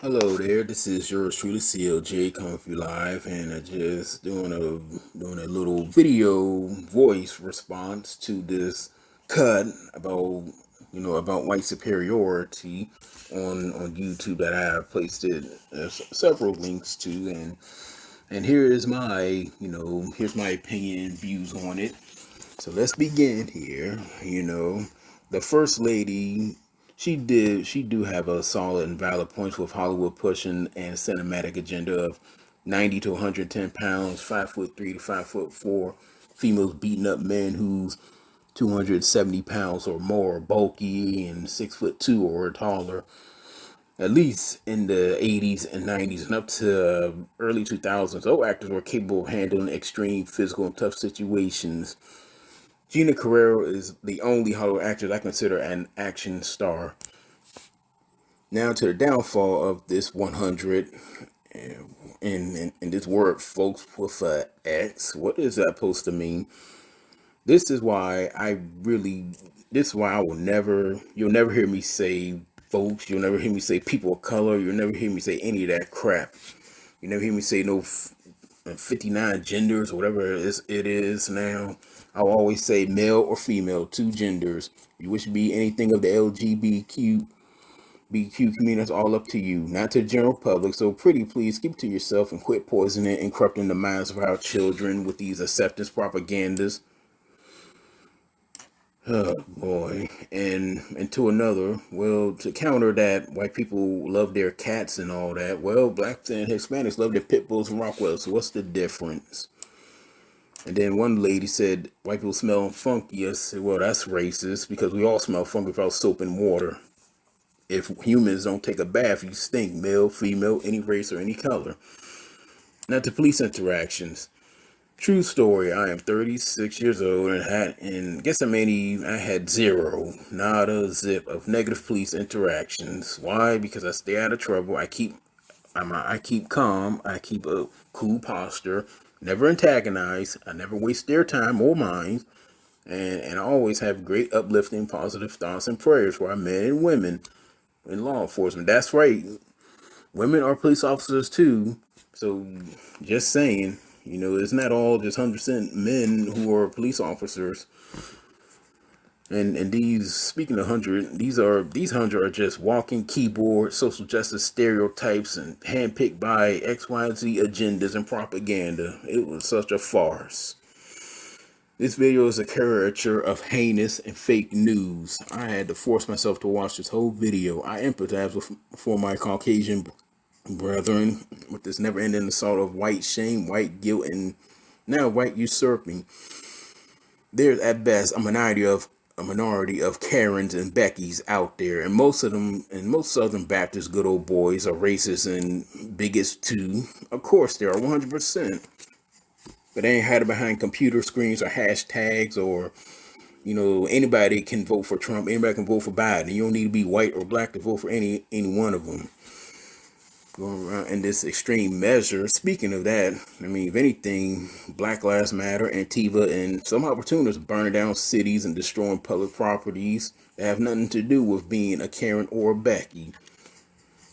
Hello there, this is yours truly CLJ coming for you live, and I just doing a little video voice response to this cut about about white superiority on YouTube that I have placed it several links to, and here is my here's my opinion and views on it. So let's begin here. The first lady, she do have a solid and valid points with Hollywood pushing and cinematic agenda of 90 to 110 pounds, 5'3" to 5'4", females beating up men who's 270 pounds or more, bulky and 6'2" or taller. At least in the 80s and 90s and up to early 2000s, all actors were capable of handling extreme physical and tough situations. Gina Carrero is the only Hollywood actress I consider an action star. Now to the downfall of this 100, and this word, folks, with a X. What is that supposed to mean? This is why this is why I will never, you'll never hear me say folks, you'll never hear me say people of color, you'll never hear me say any of that crap. You never hear me say no 59 genders or whatever it is now. I'll always say male or female, two genders. You wish to be anything of the LGBTQ community, that's all up to you, not to the general public. So pretty please keep it to yourself and quit poisoning and corrupting the minds of our children with these acceptance propagandas. Oh boy. And to another, well, to counter that, white people love their cats and all that. Well, blacks and Hispanics love their pit bulls and Rockwells. So what's the difference? And then one lady said, white people smell funky. I said, well, that's racist because we all smell funky without soap and water. If humans don't take a bath, you stink, male, female, any race or any color. Now to police interactions. True story. I am 36 years old and guess how many? I had zero, not a zip of negative police interactions. Why? Because I stay out of trouble. I keep calm. I keep a cool posture. Never antagonize. I never waste their time or mine. And I always have great uplifting, positive thoughts and prayers for our men and women in law enforcement. That's right. Women are police officers too. So just saying, it's not all just 100% men who are police officers. And these, speaking of 100, these 100 are just walking keyboard social justice stereotypes and handpicked by XYZ agendas and propaganda. It was such a farce. This video is a caricature of heinous and fake news. I had to force myself to watch this whole video. I empathize for my Caucasian brethren with this never-ending assault of white shame, white guilt, and now white usurping. There's at best a minority of Karens and Beckys out there, and most of them, and most Southern Baptist good old boys are racist and bigots too. Of course, they are 100%. But they ain't hiding behind computer screens or hashtags or anybody can vote for Trump. Anybody can vote for Biden. You don't need to be white or black to vote for any one of them. Going around in this extreme measure. Speaking of that, I mean, if anything, Black Lives Matter, Antifa, and some opportunists burning down cities and destroying public properties that have nothing to do with being a Karen or a Becky.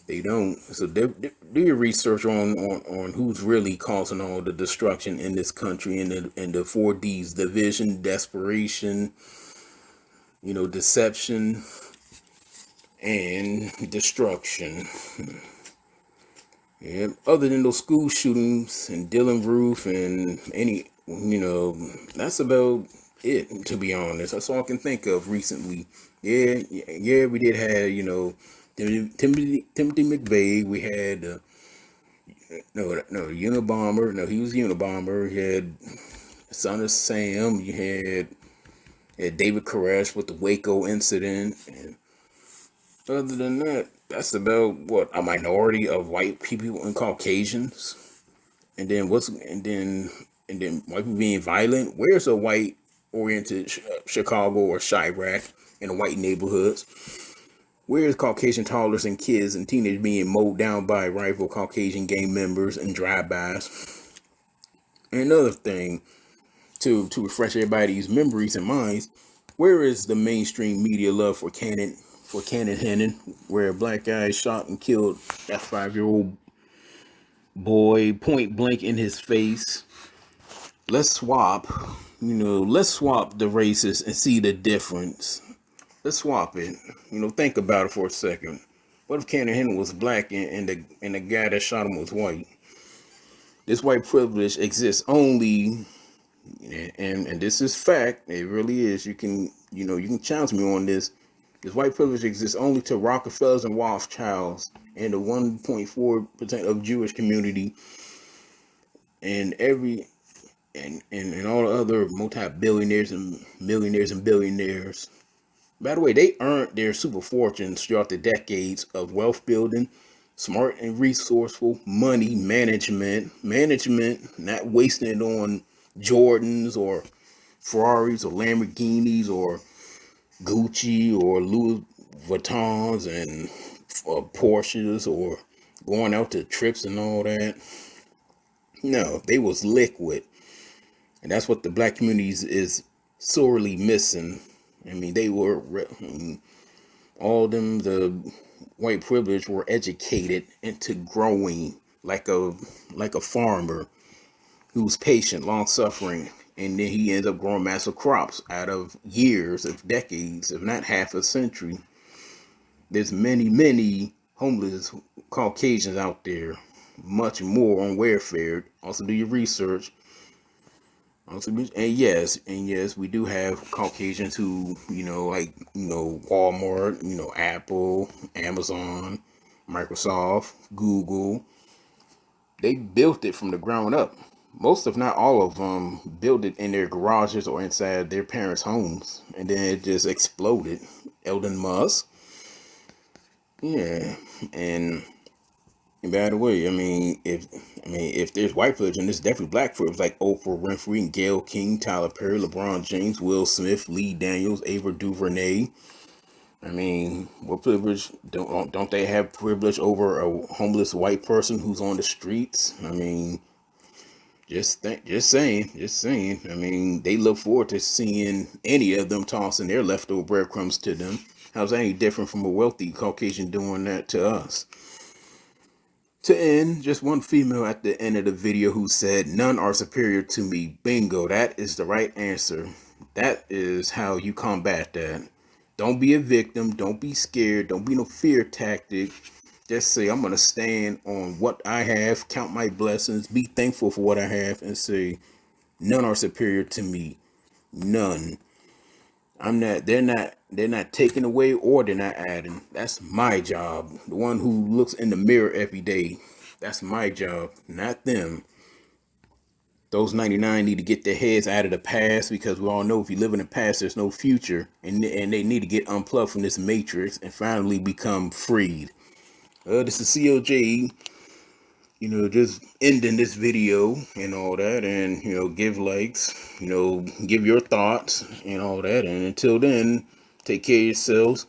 They don't. So do your research on who's really causing all the destruction in this country and the 4Ds: division, desperation, deception, and destruction. Yeah. Other than those school shootings and Dylan Roof and any, that's about it. To be honest, that's all I can think of recently. Yeah, we did have Timothy McVeigh. We had Unabomber. No, he was Unabomber. You had Son of Sam. You had David Koresh with the Waco incident. And other than that, that's about what a minority of white people and Caucasians. And then white people being violent. Where's a white oriented Chicago or Chirac in the white neighborhoods? Where is Caucasian toddlers and kids and teenagers being mowed down by rival Caucasian gang members and drive-bys? And another thing, to refresh everybody's memories and minds, where is the mainstream media love for for Cannon Hennon, where a black guy shot and killed that 5-year-old boy point blank in his face. Let's swap, let's swap the races and see the difference. Let's swap it. Think about it for a second. What if Cannon Hennon was black and the guy that shot him was white? This white privilege exists only, and this is fact. It really is. You can challenge me on this. This white privilege exists only to Rockefellers and Rothschilds and the 1.4% of Jewish community and and all the other multi-billionaires and millionaires and billionaires. By the way, they earned their super fortunes throughout the decades of wealth building, smart and resourceful money management, not wasting it on Jordans or Ferraris or Lamborghinis or Gucci or Louis Vuittons and Porsches or going out to trips and all that. No, they was liquid. And that's what the black communities is sorely missing. I mean, they were, all them, the white privilege were educated into growing like a farmer who's patient, long suffering, and then he ends up growing massive crops out of years, of decades, if not half a century. There's many homeless Caucasians out there, much more on welfare. Also do your research. And yes, we do have Caucasians who, Walmart, Apple, Amazon, Microsoft, Google. They built it from the ground up. Most, if not all of them, built it in their garages or inside their parents' homes, and then it just exploded. Elon Musk, yeah, and by the way, if there's white privilege, and there's definitely black privilege, like Oprah Winfrey and Gayle King, Tyler Perry, LeBron James, Will Smith, Lee Daniels, Ava DuVernay. What privilege don't they have privilege over a homeless white person who's on the streets? Just saying. They look forward to seeing any of them tossing their leftover breadcrumbs to them. How's that any different from a wealthy Caucasian doing that to us? To end, just one female at the end of the video who said, "None are superior to me." Bingo, that is the right answer. That is how you combat that. Don't be a victim. Don't be scared. Don't be no fear tactic. Just say, I'm going to stand on what I have, count my blessings, be thankful for what I have, and say, none are superior to me. None. They're not taking away or they're not adding. That's my job. The one who looks in the mirror every day. That's my job, not them. Those 99 need to get their heads out of the past, because we all know if you live in the past, there's no future. And they need to get unplugged from this matrix and finally become freed. This is CLJ, just ending this video and all that, and, give likes, give your thoughts and all that. And until then, take care of yourselves.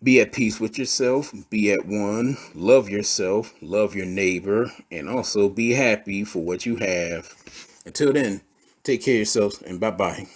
Be at peace with yourself. Be at one. Love yourself. Love your neighbor. And also be happy for what you have. Until then, take care of yourselves and bye-bye.